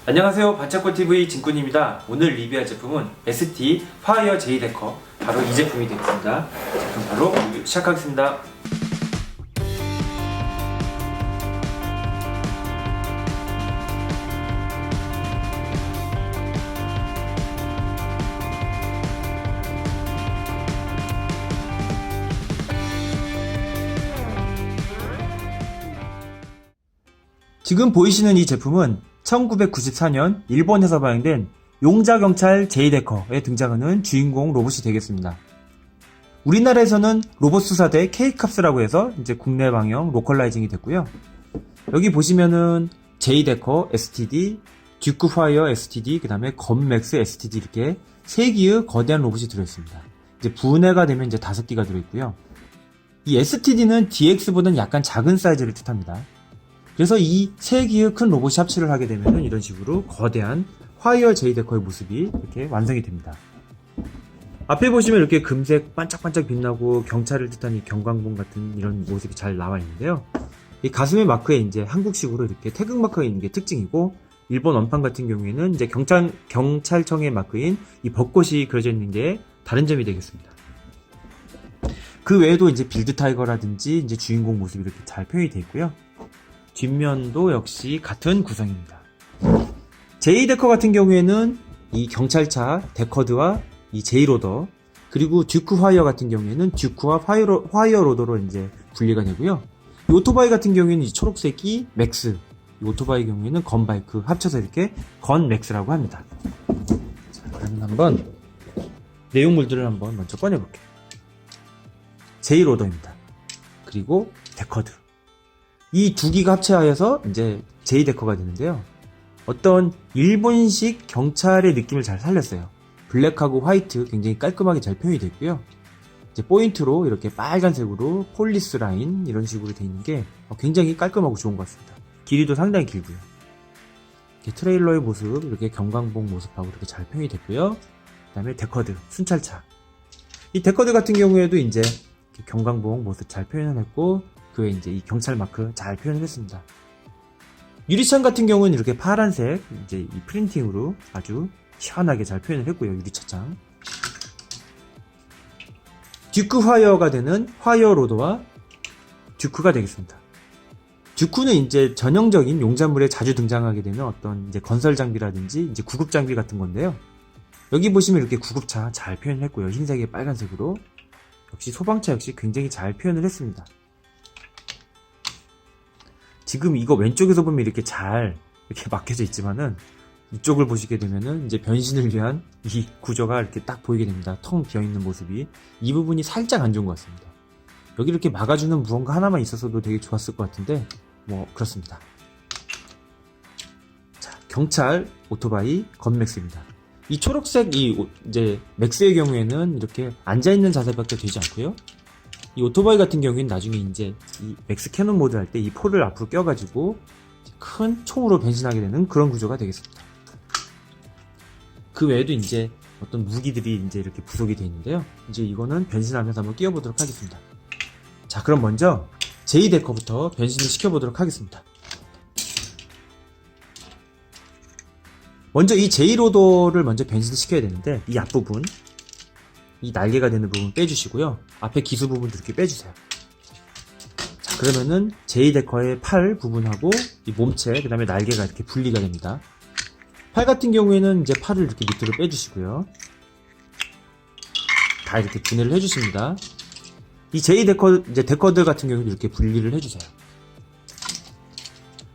안녕하세요, 반짝골TV 진꾼입니다. 오늘 리뷰할 제품은 ST 파이어 J 데커, 바로 이 제품이 되겠습니다. 제품 바로 리뷰 시작하겠습니다. 지금 보이시는 이 제품은 1994년 일본에서 발행된 용자경찰 J데커에 등장하는 주인공 로봇이 되겠습니다. 우리나라에서는 로봇 수사대 K캅스라고 해서 이제 국내 방영 로컬라이징이 됐고요. 여기 보시면은 J데커 STD, 듀크 파이어 STD, 그 다음에 건맥스 STD 이렇게 3기의 거대한 로봇이 들어있습니다. 이제 분해가 되면 이제 5기가 들어있고요. 이 STD는 DX보다는 약간 작은 사이즈를 뜻합니다. 그래서 이 3기의 큰 로봇이 합체를 하게 되면 이런 식으로 거대한 파이어 J데커의 모습이 이렇게 완성이 됩니다. 앞에 보시면 이렇게 금색 반짝반짝 빛나고 경찰을 뜻한 이 경광봉 같은 이런 모습이 잘 나와 있는데요. 이 가슴의 마크에 이제 한국식으로 이렇게 태극 마크가 있는 게 특징이고, 일본 원판 같은 경우에는 이제 경찰청의 마크인 이 벚꽃이 그려져 있는 게 다른 점이 되겠습니다. 그 외에도 이제 빌드 타이거라든지 이제 주인공 모습이 이렇게 잘 표현이 되어 있고요. 뒷면도 역시 같은 구성입니다. J데커 같은 경우에는 이 경찰차 데커드와 이 J로더, 그리고 듀크 화이어 같은 경우에는 듀크와 화이어 로더로 이제 분리가 되고요. 이 오토바이 같은 경우에는 이 초록색이 맥스, 이 오토바이 경우에는 건바이크 합쳐서 이렇게 건맥스라고 합니다. 자, 그러면 한번 내용물들을 한번 먼저 꺼내볼게요. J로더입니다. 그리고 데커드. 이 두 기가 합체하여서 이제 J데커가 되는데요. 어떤 일본식 경찰의 느낌을 잘 살렸어요. 블랙하고 화이트 굉장히 깔끔하게 잘 표현이 됐고요. 이제 포인트로 이렇게 빨간색으로 폴리스 라인 이런 식으로 되어 있는 게 굉장히 깔끔하고 좋은 것 같습니다. 길이도 상당히 길고요. 이렇게 트레일러의 모습, 이렇게 경광봉 모습하고 이렇게 잘 표현이 됐고요. 그 다음에 데커드, 순찰차. 이 데커드 같은 경우에도 이제 경광봉 모습 잘 표현을 했고, 그 외에 이제 이 경찰 마크 잘 표현을 했습니다. 유리창 같은 경우는 이렇게 파란색 이제 이 프린팅으로 아주 시원하게 잘 표현을 했고요. 유리차창. 듀크 화이어가 되는 화이어 로더와 듀크가 되겠습니다. 듀크는 이제 전형적인 용자물에 자주 등장하게 되는 어떤 이제 건설 장비라든지 이제 구급 장비 같은 건데요. 여기 보시면 이렇게 구급차 잘 표현을 했고요. 흰색에 빨간색으로. 역시 소방차 역시 굉장히 잘 표현을 했습니다. 지금 이거 왼쪽에서 보면 이렇게 잘 이렇게 막혀져 있지만은, 이쪽을 보시게 되면은 이제 변신을 위한 이 구조가 이렇게 딱 보이게 됩니다. 텅 비어있는 모습이. 이 부분이 살짝 안 좋은 것 같습니다. 여기 이렇게 막아주는 무언가 하나만 있었어도 되게 좋았을 것 같은데, 뭐 그렇습니다. 자, 경찰 오토바이 건맥스입니다. 이 초록색 이제 맥스의 경우에는 이렇게 앉아있는 자세밖에 되지 않고요. 이 오토바이 같은 경우에는 나중에 이제 이 맥스 캐논 모드 할 때 이 폴을 앞으로 껴가지고 큰 총으로 변신하게 되는 그런 구조가 되겠습니다. 그 외에도 이제 어떤 무기들이 이제 이렇게 부속이 되어 있는데요. 이제 이거는 변신하면서 한번 끼워보도록 하겠습니다. 자, 그럼 먼저 J데커부터 변신을 시켜보도록 하겠습니다. 먼저 이 J로더를 먼저 변신을 시켜야 되는데, 이 앞부분, 이 날개가 되는 부분 빼주시고요. 앞에 기수 부분도 이렇게 빼주세요. 자, 그러면은 J데커의 팔 부분하고 이 몸체, 그 다음에 날개가 이렇게 분리가 됩니다. 팔 같은 경우에는 이제 팔을 이렇게 밑으로 빼주시고요. 다 이렇게 분해를 해주십니다. 이 J데커, 이제 데커들 같은 경우는 이렇게 분리를 해주세요.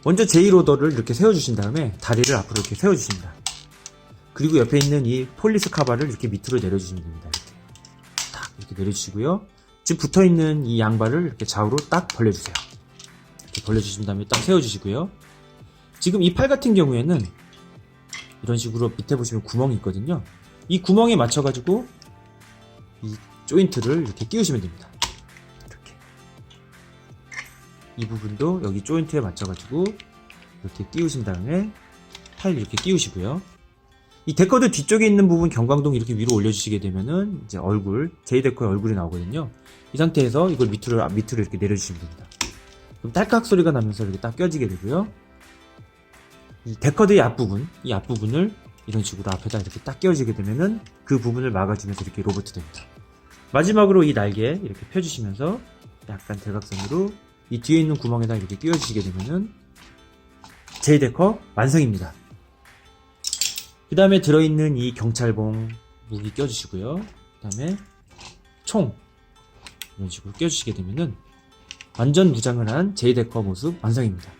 먼저 J로더를 이렇게 세워주신 다음에 다리를 앞으로 이렇게 세워주십니다. 그리고 옆에 있는 이 폴리스 카바를 이렇게 밑으로 내려주시면 됩니다. 이렇게 딱 이렇게 내려주시고요. 지금 붙어있는 이 양발을 이렇게 좌우로 딱 벌려주세요. 이렇게 벌려주신 다음에 딱 세워주시고요. 지금 이 팔 같은 경우에는 이런 식으로 밑에 보시면 구멍이 있거든요. 이 구멍에 맞춰가지고 이 조인트를 이렇게 끼우시면 됩니다. 이렇게. 이 부분도 여기 조인트에 맞춰가지고 이렇게 끼우신 다음에 타일 이렇게 끼우시고요. 이 데커드 뒤쪽에 있는 부분 경광동 이렇게 위로 올려주시게 되면은 이제 얼굴, J데커의 얼굴이 나오거든요. 이 상태에서 이걸 밑으로 이렇게 내려주시면 됩니다. 그럼 딸깍 소리가 나면서 이렇게 딱 껴지게 되고요. 이 데커드의 앞부분, 이 앞부분을 이런 식으로 앞에다 이렇게 딱 끼워지게 되면은 그 부분을 막아주면서 이렇게 로봇이 됩니다. 마지막으로 이 날개 이렇게 펴주시면서 약간 대각선으로 이 뒤에 있는 구멍에다 이렇게 끼워주시게 되면은 제이데커 완성입니다. 그 다음에 들어있는 이 경찰봉 무기 껴주시고요. 그 다음에 총 이런 식으로 껴주시게 되면은 완전 무장을 한 제이데커 모습 완성입니다.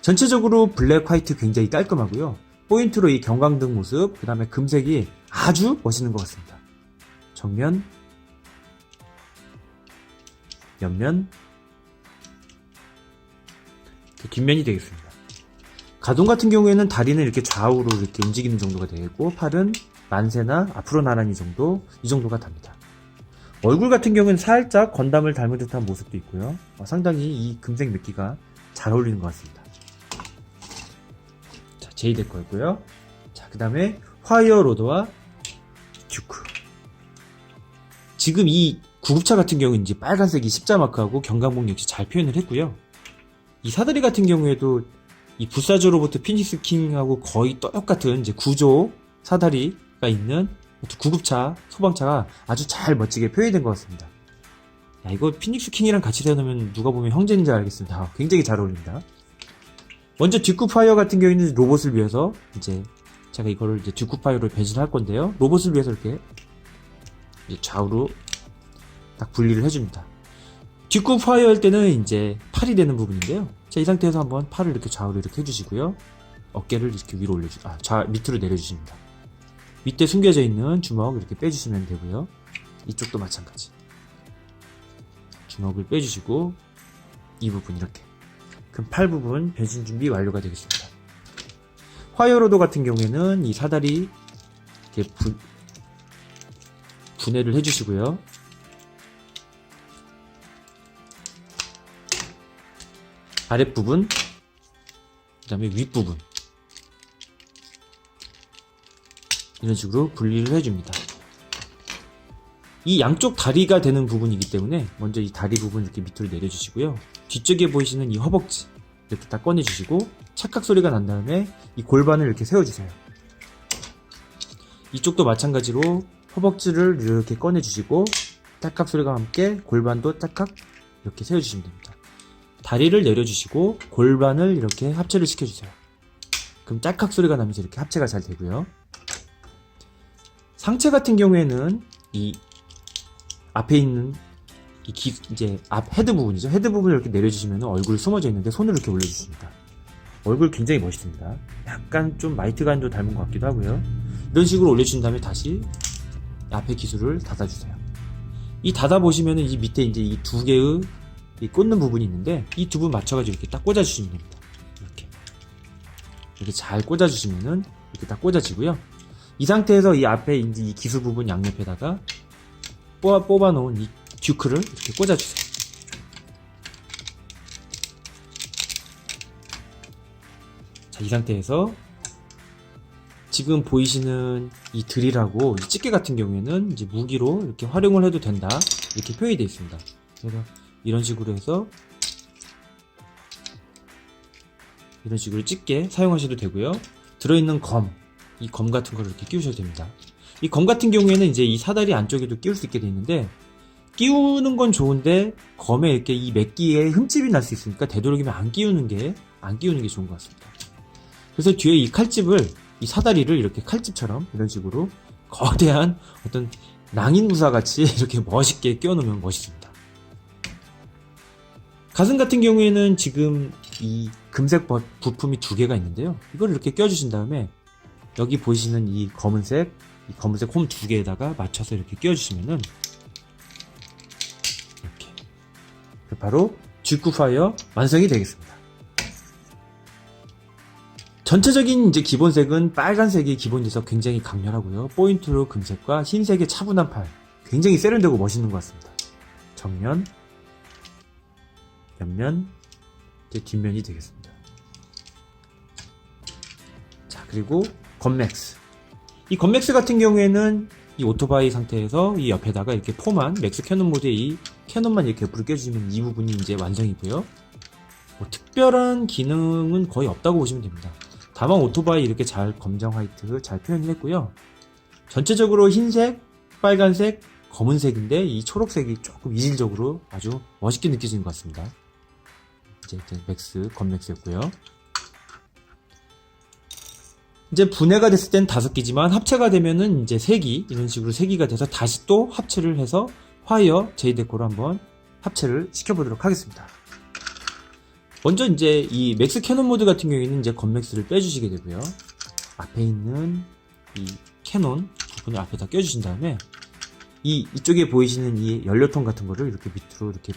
전체적으로 블랙 화이트 굉장히 깔끔하고요. 포인트로 이 경광등 모습, 그 다음에 금색이 아주 멋있는 것 같습니다. 정면, 옆면, 뒷면이 되겠습니다. 가동 같은 경우에는 다리는 이렇게 좌우로 이렇게 움직이는 정도가 되고, 팔은 만세나 앞으로 나란히 정도, 이 정도가 답니다. 얼굴 같은 경우에는 살짝 건담을 닮은 듯한 모습도 있고요. 상당히 이 금색 미끼가 잘 어울리는 것 같습니다. 자, 제이데커였고요. 자, 그 다음에 화이어 로더와 듀크. 지금 이 구급차 같은 경우는 이제 빨간색이 십자마크하고 경광봉 역시 잘 표현을 했고요. 이 사다리 같은 경우에도 이 불사조 로봇 피닉스 킹하고 거의 똑같은 이제 구조 사다리가 있는 구급차, 소방차가 아주 잘 멋지게 표현된 것 같습니다. 야, 이거 피닉스 킹이랑 같이 세워놓으면 누가 보면 형제인지 알겠습니다. 굉장히 잘 어울립니다. 먼저 듀크 파이어 같은 경우에는 로봇을 위해서 이제 제가 이거를 이제 듀크 파이어로 변신할 건데요. 로봇을 위해서 이렇게 좌우로 딱 분리를 해줍니다. 듀크 파이어 할 때는 이제 팔이 되는 부분인데요. 자, 이 상태에서 한번 팔을 이렇게 좌우로 이렇게 해주시고요. 어깨를 이렇게 위로 밑으로 내려주십니다. 밑에 숨겨져 있는 주먹 이렇게 빼주시면 되고요. 이쪽도 마찬가지. 주먹을 빼주시고 이 부분 이렇게. 그럼 팔 부분 변신 준비 완료가 되겠습니다. 화이어로드 같은 경우에는 이 사다리 이렇게 분해를 해주시고요. 아랫부분, 그 다음에 윗부분 이런 식으로 분리를 해줍니다. 이 양쪽 다리가 되는 부분이기 때문에 먼저 이 다리 부분 이렇게 밑으로 내려주시고요. 뒤쪽에 보이시는 이 허벅지 이렇게 딱 꺼내주시고 찰칵 소리가 난 다음에 이 골반을 이렇게 세워주세요. 이쪽도 마찬가지로 허벅지를 이렇게 꺼내주시고 찰칵 소리가 함께 골반도 찰칵 이렇게 세워주시면 됩니다. 다리를 내려주시고 골반을 이렇게 합체를 시켜주세요. 그럼 짤칵 소리가 나면서 이렇게 합체가 잘 되고요. 상체 같은 경우에는 이 앞에 있는 이제 앞 헤드 부분이죠. 헤드 부분을 이렇게 내려주시면 얼굴이 숨어져 있는데 손을 이렇게 올려주십니다. 얼굴 굉장히 멋있습니다. 약간 좀 마이트 간도 닮은 것 같기도 하고요. 이런 식으로 올려주신 다음에 다시 앞에 기술을 닫아주세요. 이 닫아보시면은 이 밑에 이제 이 두 개의 이 꽂는 부분이 있는데 이 두 분 맞춰가지고 이렇게 딱 꽂아주시면 됩니다. 이렇게 잘 꽂아주시면은 이렇게 딱 꽂아지고요. 이 상태에서 이 앞에 이제 이 기수 부분 양옆에다가 뽑아놓은 이 듀크를 이렇게 꽂아주세요. 자, 이 상태에서 지금 보이시는 이 드릴하고 이 집게 같은 경우에는 이제 무기로 이렇게 활용을 해도 된다 이렇게 표현이 되어 있습니다. 그래서 이런 식으로 해서 이런 식으로 집게 사용하셔도 되고요. 들어있는 이 검 같은 거를 이렇게 끼우셔도 됩니다. 이 검 같은 경우에는 이제 이 사다리 안쪽에도 끼울 수 있게 되어 있는데 끼우는 건 좋은데 검에 이렇게 이 맥기에 흠집이 날 수 있으니까 되도록이면 안 끼우는 게 좋은 것 같습니다. 그래서 뒤에 이 칼집을 이 사다리를 이렇게 칼집처럼 이런 식으로 거대한 어떤 낭인무사 같이 이렇게 멋있게 끼워놓으면 멋있습니다. 가슴 같은 경우에는 지금 이 금색 부품이 두 개가 있는데요. 이걸 이렇게 껴주신 다음에 여기 보이시는 이 검은색 홈 두 개에다가 맞춰서 이렇게 끼워주시면은 이렇게 바로 듀크 파이어 완성이 되겠습니다. 전체적인 이제 기본색은 빨간색이 기본에서 굉장히 강렬하고요. 포인트로 금색과 흰색의 차분한 팔, 굉장히 세련되고 멋있는 것 같습니다. 정면, 옆면, 이제 뒷면이 되겠습니다. 자, 그리고 건맥스. 이 건맥스 같은 경우에는 이 오토바이 상태에서 이 옆에다가 이렇게 포만 맥스 캐논 모드의 이 캐논만 이렇게 옆으로 껴주시면 이 부분이 이제 완성이고요. 뭐 특별한 기능은 거의 없다고 보시면 됩니다. 다만 오토바이 이렇게 잘 검정 화이트 잘 표현을 했고요. 전체적으로 흰색, 빨간색, 검은색인데 이 초록색이 조금 이질적으로 아주 멋있게 느껴지는 것 같습니다. 이제 맥스, 건맥스였고요. 이제 분해가 됐을 땐 5개지만 합체가 되면은 이제 3기, 이런 식으로 3기가 돼서 다시 또 합체를 해서 화이어 제이데코로 한번 합체를 시켜보도록 하겠습니다. 먼저 이제 이 맥스 캐논 모드 같은 경우에는 이제 건맥스를 빼주시게 되고요. 앞에 있는 이 캐논 부분을 앞에다 껴주신 다음에 이쪽에 보이시는 이 연료통 같은 거를 이렇게 밑으로 이렇게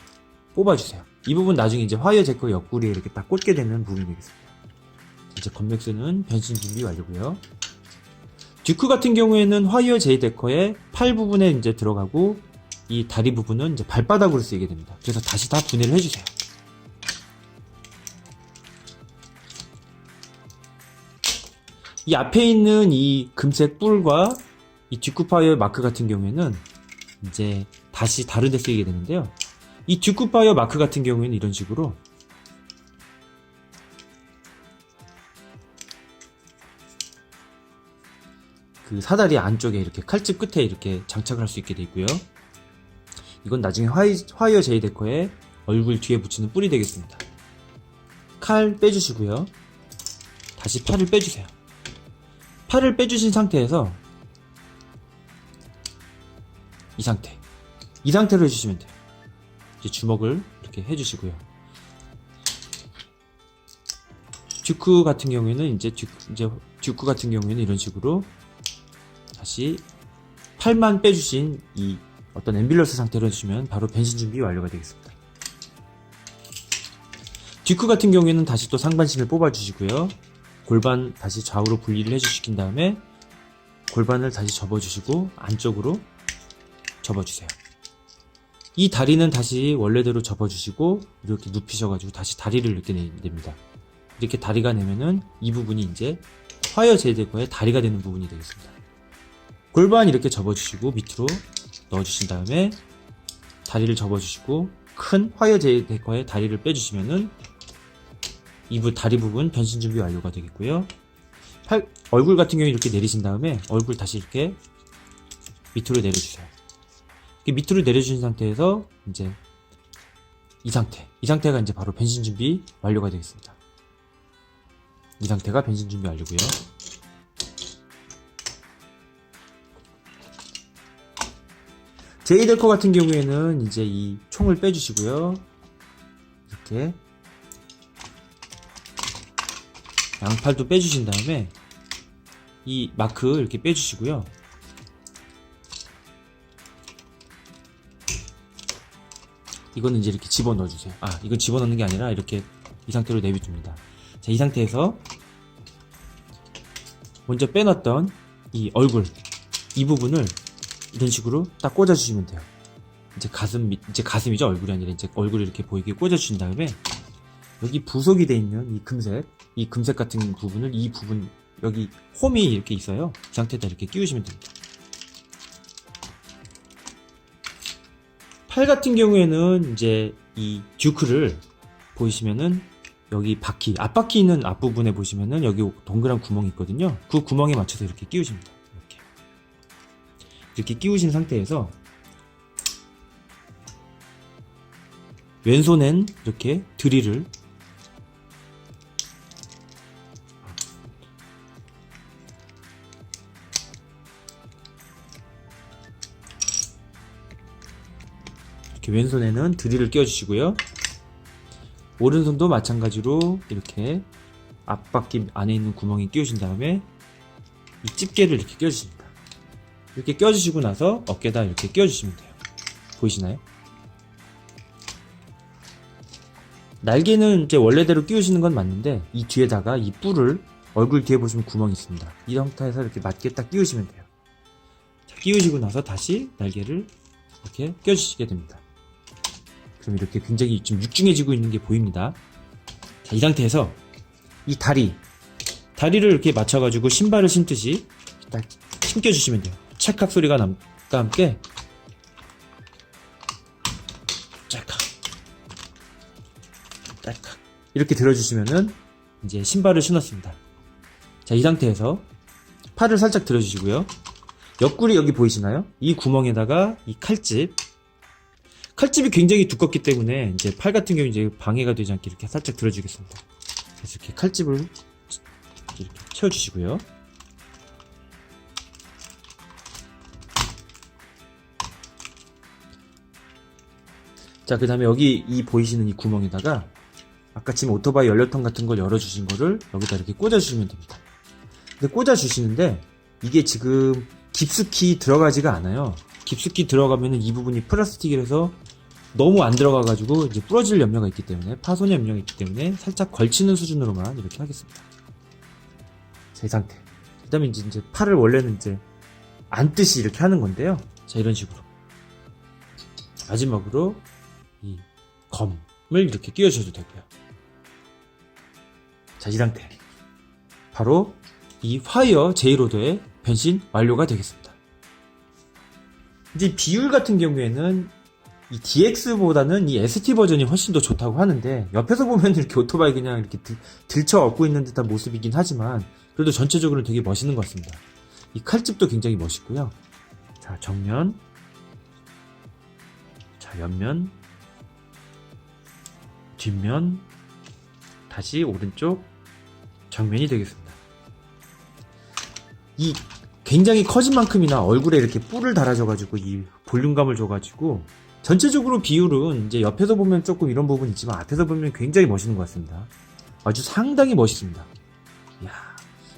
뽑아주세요. 이 부분 나중에 이제 화이어 제거 옆구리에 이렇게 딱 꽂게 되는 부분이 되겠습니다. 이제 건맥스는 변신 준비 완료고요. 듀크 같은 경우에는 화이어 제이데커의 팔 부분에 이제 들어가고 이 다리 부분은 이제 발바닥으로 쓰이게 됩니다. 그래서 다시 다 분해를 해주세요. 이 앞에 있는 이 금색 뿔과 이 듀크 파이어 마크 같은 경우에는 이제 다시 다른 데 쓰이게 되는데요. 이 듀크 파이어 마크 같은 경우에는 이런 식으로 그 사다리 안쪽에 이렇게 칼집 끝에 이렇게 장착을 할 수 있게 되어 있고요. 이건 나중에 화이어 제이데커의 얼굴 뒤에 붙이는 뿔이 되겠습니다. 칼 빼주시고요. 다시 팔을 빼주세요. 팔을 빼주신 상태에서 이 상태로 해주시면 돼요. 이제 주먹을 이렇게 해주시고요. 듀크 같은 경우에는 듀크 같은 경우에는 이런 식으로 다시 팔만 빼주신 이 어떤 앰뷸런스 상태로 해주시면 바로 변신 준비 완료가 되겠습니다. 듀크 같은 경우에는 다시 또 상반신을 뽑아주시고요. 골반 다시 좌우로 분리를 해주시킨 다음에 골반을 다시 접어주시고 안쪽으로 접어주세요. 이 다리는 다시 원래대로 접어주시고 이렇게 눕히셔가지고 다시 다리를 이렇게 내립니다. 이렇게 다리가 내면은 이 부분이 이제 화이어 제이데커의 다리가 되는 부분이 되겠습니다. 골반 이렇게 접어주시고 밑으로 넣어주신 다음에 다리를 접어주시고 큰 화이어 제이데커의 다리를 빼주시면은 다리 부분 변신 준비 완료가 되겠고요. 얼굴 같은 경우에 이렇게 내리신 다음에 얼굴 다시 이렇게 밑으로 내려주세요. 이렇게 밑으로 내려주신 상태에서 이제 이 상태가 이제 바로 변신 준비 완료가 되겠습니다. 이 상태가 변신 준비 완료고요. 제이데커 같은 경우에는 이제 이 총을 빼주시고요. 이렇게 양팔도 빼주신 다음에 이 마크 이렇게 빼주시고요. 이거는 이제 이렇게 집어넣어주세요. 이건 집어넣는 게 아니라 이렇게 이 상태로 내비둡니다. 자, 이 상태에서 먼저 빼놨던 이 얼굴, 이 부분을 이런 식으로 딱 꽂아주시면 돼요. 이제 가슴이죠. 얼굴이 아니라 이제 얼굴을 이렇게 보이게 꽂아주신 다음에 여기 부속이 되어 있는 이 금색 같은 부분을 이 부분, 여기 홈이 이렇게 있어요. 이 상태에다 이렇게 끼우시면 됩니다. 팔 같은 경우에는 이제 이 듀크를 보이시면은 여기 바퀴, 앞바퀴 있는 앞부분에 보시면은 여기 동그란 구멍이 있거든요. 그 구멍에 맞춰서 이렇게 끼우십니다. 이렇게 끼우신 상태에서 왼손엔 이렇게 드릴을 끼워주시고요. 오른손도 마찬가지로 이렇게 앞바퀴 안에 있는 구멍에 끼우신 다음에 이 집게를 이렇게 껴주십니다. 이렇게 껴주시고 나서 어깨에다 이렇게 껴주시면 돼요. 보이시나요? 날개는 이제 원래대로 끼우시는 건 맞는데 이 뒤에다가 이 뿔을 얼굴 뒤에 보시면 구멍이 있습니다. 이 상태에서 이렇게 맞게 딱 끼우시면 돼요. 자, 끼우시고 나서 다시 날개를 이렇게 껴주시게 됩니다. 그럼 이렇게 굉장히 좀 육중해지고 있는 게 보입니다. 자, 이 상태에서 이 다리를 이렇게 맞춰가지고 신발을 신듯이 딱 신겨주시면 돼요. 찰칵 소리가 남과 함께 찰칵 이렇게 들어주시면은 이제 신발을 신었습니다. 자, 이 상태에서 팔을 살짝 들어주시고요. 옆구리 여기 보이시나요? 이 구멍에다가 이 칼집이 굉장히 두껍기 때문에 이제 팔 같은 경우 이제 방해가 되지 않게 이렇게 살짝 들어주겠습니다. 그래서 이렇게 칼집을 이렇게 채워주시고요. 자, 그 다음에 여기 이 보이시는 이 구멍에다가 아까 지금 오토바이 연료통 같은 걸 열어주신 거를 여기다 이렇게 꽂아주시면 됩니다. 근데 꽂아주시는데 이게 지금 깊숙이 들어가지가 않아요. 깊숙이 들어가면은 이 부분이 플라스틱이라서 너무 안 들어가가지고 이제 부러질 염려가 있기 때문에, 파손의 염려가 있기 때문에 살짝 걸치는 수준으로만 이렇게 하겠습니다. 자, 이 상태. 그 다음에 이제 팔을 원래는 이제 안듯이 이렇게 하는 건데요. 자, 이런 식으로. 마지막으로 이 검을 이렇게 끼워주셔도 되고요. 자, 이 상태. 바로 이 화이어 J로드의 변신 완료가 되겠습니다. 이제 비율 같은 경우에는 이 DX보다는 이 ST 버전이 훨씬 더 좋다고 하는데, 옆에서 보면 이렇게 오토바이 그냥 이렇게 들쳐 업고 있는 듯한 모습이긴 하지만 그래도 전체적으로는 되게 멋있는 것 같습니다. 이 칼집도 굉장히 멋있고요. 자, 정면, 자, 옆면, 뒷면, 다시 오른쪽, 정면이 되겠습니다. 이 굉장히 커진 만큼이나 얼굴에 이렇게 뿔을 달아줘가지고 이 볼륨감을 줘가지고 전체적으로 비율은 이제 옆에서 보면 조금 이런 부분이 있지만 앞에서 보면 굉장히 멋있는 것 같습니다. 아주 상당히 멋있습니다. 이야.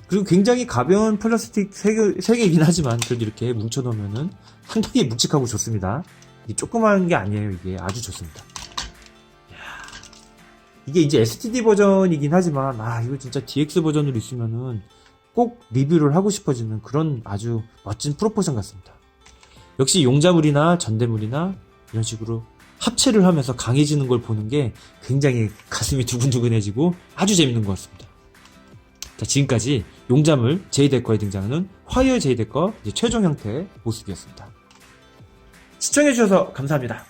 그리고 굉장히 가벼운 플라스틱 세개이긴 하지만 그래도 이렇게 뭉쳐놓으면은 상당히 묵직하고 좋습니다. 이게 조그만 게 아니에요. 이게 아주 좋습니다. 이야. 이게 이제 STD 버전이긴 하지만 이거 진짜 DX 버전으로 있으면은 꼭 리뷰를 하고 싶어지는 그런 아주 멋진 프로포션 같습니다. 역시 용자물이나 전대물이나 이런 식으로 합체를 하면서 강해지는 걸 보는 게 굉장히 가슴이 두근두근해지고 아주 재밌는 것 같습니다. 자, 지금까지 용자물 J데커에 등장하는 화이어 J데커 최종 형태의 모습이었습니다. 시청해주셔서 감사합니다.